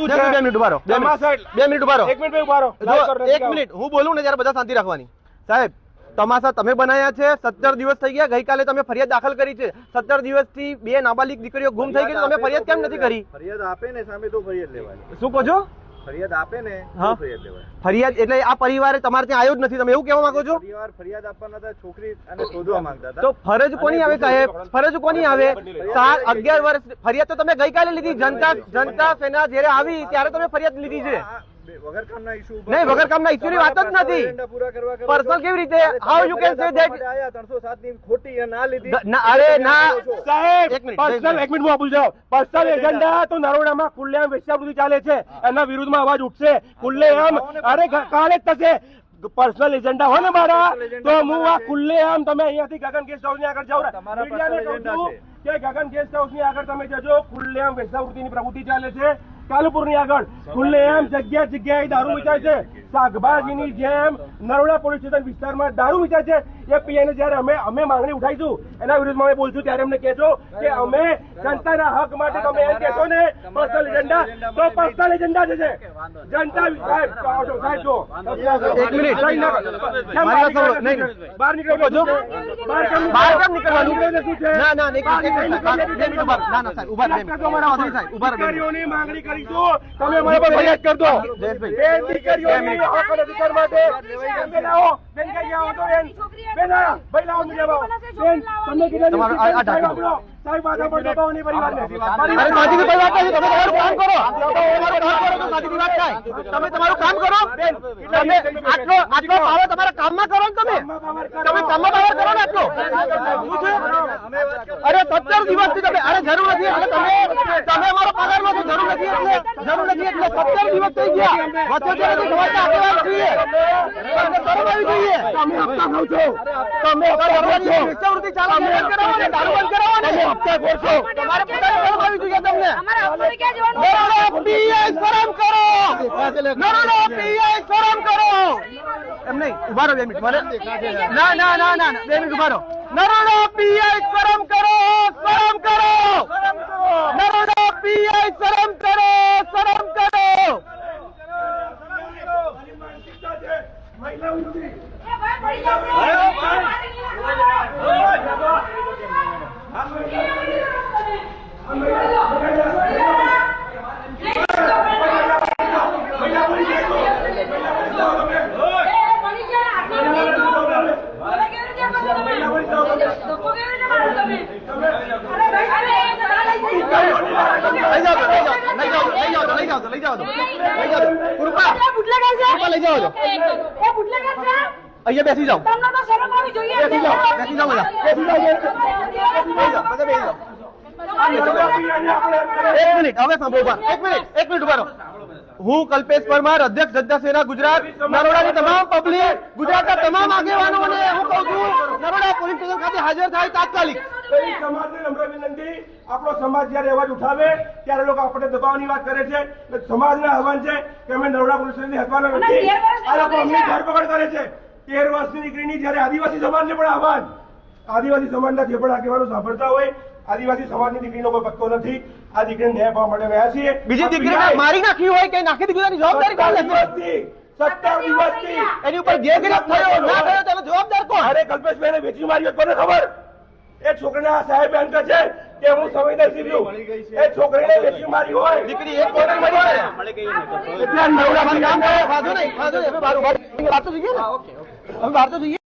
શું છે? 2 મિનિટ ઉભા રહો, 2 મિનિટ ઉભા રહો, 1 મિનિટ ઉભા રહો, 1 મિનિટ હું બોલું ને ત્યારે બધા શાંતિ રાખવાની. સાહેબ તમાશા તમે બનાવ્યા છે, 17 દિવસ થઈ ગયા, ગઈકાલે તમે ફરિયાદ દાખલ કરી છે, 17 દિવસથી 2 નાબાલિગ દીકરીઓ ગુમ થઈ ગઈ, તમે ફરિયાદ કેમ નથી કરી? ફરિયાદ આપે ને સામે તો ફરિયાદ લેવાની. શું કહો છો? ફરિયાદ આપે ને ફરિયાદ લેવાની. ફરિયાદ એટલે આ પરિવારે તમારે ત્યાં આવ્યો જ નથી, તમે એવું કહેવા માંગો છો? પરિવાર ફરિયાદ આપવાના હતા, છોકરી અને શોધવા માંગતા હતા. તો ફરજ કોની આવે સાહેબ? ફરજ કોની આવે? 11 વર્ષ ફરિયાદ તો તમે ગઈકાલે લીધી, જનતા સેના જયારે આવી ત્યારે તમે ફરિયાદ લીધી છે. વગર કામના ઇશ્યુ નહીં, વગર કામના ઇશ્યુની વાત જ નથી. પર્સનલ કેવી રીતે? How you can say that? 307 ની ખોટી ના લીધી. અરે ના સાહેબ, પર્સનલ 1 મિનિટ હું જાઓ. પર્સનલ એજન્ડા તો નરોડામાં ખુલ્લેઆમ વેશ્યાવૃત્તિ ચાલે છે, એના વિરુદ્ધમાં અવાજ ઉઠશે ખુલ્લેઆમ. અરે કાલે જ થશે. પર્સનલ એજન્ડા હોય ને મારા તો હું આ ખુલ્લેઆમ તમે અહીંયાથી ગગન ગેસ્ટ હાઉસ ની આગળ જાઓ કે ગગન ગેસ્ટ હાઉસ ની આગળ તમે જજો, ખુલ્લેઆમ વેશ્યાવૃત્તિની પ્રવૃત્તિ ચાલે છે. કાલુપુર ની આગળ ખુલ્લેઆમ જગ્યાએ દારૂ વેચાય છે. શાકભાજીની જેમ નરોડા પોલીસ સ્ટેશન વિસ્તારમાં દારૂ વેચાય છે. એ પીએને જયારે અમે માંગણી ઉઠાઈશું, એના વિરુદ્ધમાં અમે બોલશું, ત્યારે અમને કહેજો કે અમે જનતાના હક માટે તમે એમ કહેશો ને પર્સનલ એજન્ડા, તો પર્સનલ એજન્ડા છે. જનતા સાહેબ જો 1 મિનિટ બહાર નીકળો છો, બહાર કેમ નીકળવાનું? ના ના દીકરીઓની માંગણી કરીશું, તમે અમારા પર ફરિયાદ કરજો. દીકરીઓની હક અધિકાર માટે તમે લાવો, બેન કઈ આવો તો બેન ભાઈ લાવો ને જવાબ. બેન તમને કેટલા સાહેબ આધા પર દબાવવાની પરિવારને. અરે સાચી વાત છે, તમે તમારું કામ કરો, તો સાચી વાત થાય. તમે તમારું કામ કરો, તમે આટલો પાવર તમારા કામમાં કરો ને, તમે કામમાં પાવર કરો ને આટલો. અરે 17 દિવસથી તમે અરે જરૂર નથી એટલે તમે અમારો પગાર માંથી જરૂર નથી એટલે 17 દિવસ થઈ ગયા. વચ્ચે સમાજના આગેવાન છીએ, શરમ આવી જોઈએ. તમે હપ્તા ખાવ છો, તમે વેચાવૃત્તિ ચાલો બંધ કરાવો ને, દારૂ બંધ કરાવો ને. હપ્તા ખોરશો, તમારે શરમ આવી જોઈએ તમને. નરોડા પીઆઈ શરમ કરો, નરોડા પીઆઈ શરમ કરો. એમ નહીં, ઉભા રહો 2 મિનિટ. ના 2 મિનિટ ઉભા રહો. નરોડા પીઆઈ શરમ કરો, શરમ કરો. નરોડા પીઆઈ શરમ કરો, શરમ કરો. લઈ જાઓ અહીંયા બેસી જાઓ. બેસી જાઓ બધા. 1 મિનિટ હવે સાંભળો. 1 મિનિટ ઉભા રહો. હું કલ્પેશ પરમાર, અધ્યક્ષ જનતા સેના ગુજરાત, નરોડાની તમામ પબ્લિક, ગુજરાતના તમામ આગેવાનોને હું કહું છું, નરોડા પોલીસ સ્ટેશન ખાતે હાજર થાય તાત્કાલિક. સમાજને નમ્ર વિનંતી, આપણો સમાજ જયારે અવાજ ઉઠાવે ત્યારે લોકો આપણે દબાવવાની વાત કરે છે. સમાજને આહવાન છે કે અમે નરોડા પોલીસ સ્ટેશનથી હટવાના નથી. આ લોકો અમને ધરપકડ કરે છે. 13 વર્ષની દીકરીની જયારે આદિવાસી સમાજને પણ આહવાન, આદિવાસી સમાજના જે પણ આગેવાનો સાંભળતા હોય, આદિવાસી સમાજની દીકરીનો કોઈ પત્તો નથી. આ દીકરીને ન્યાય પામવા માટે રહ્યા છીએ. બીજી દીકરીને મારી નાખી હોય કે નાખી દીકરીની જવાબદારી કોણ લેશે? 17 દિવસથી એની ઉપર જે ગિરફ થયો ના થયો તેનો જવાબદાર કોણ? અરે કલ્પેશભાઈને વેચી મારી કોને ખબર? એ છોકરીના સાહેબ એમ કહે છે કે હું સંવેદનશીલ છું. એ છોકરીને વેચી મારી હોય દીકરી એક કોને મળી એટલે નવડા કામ કરો. વાંધો નહીં, હવે બહાર તો જઈએ ને. હવે બહાર તો જઈએ.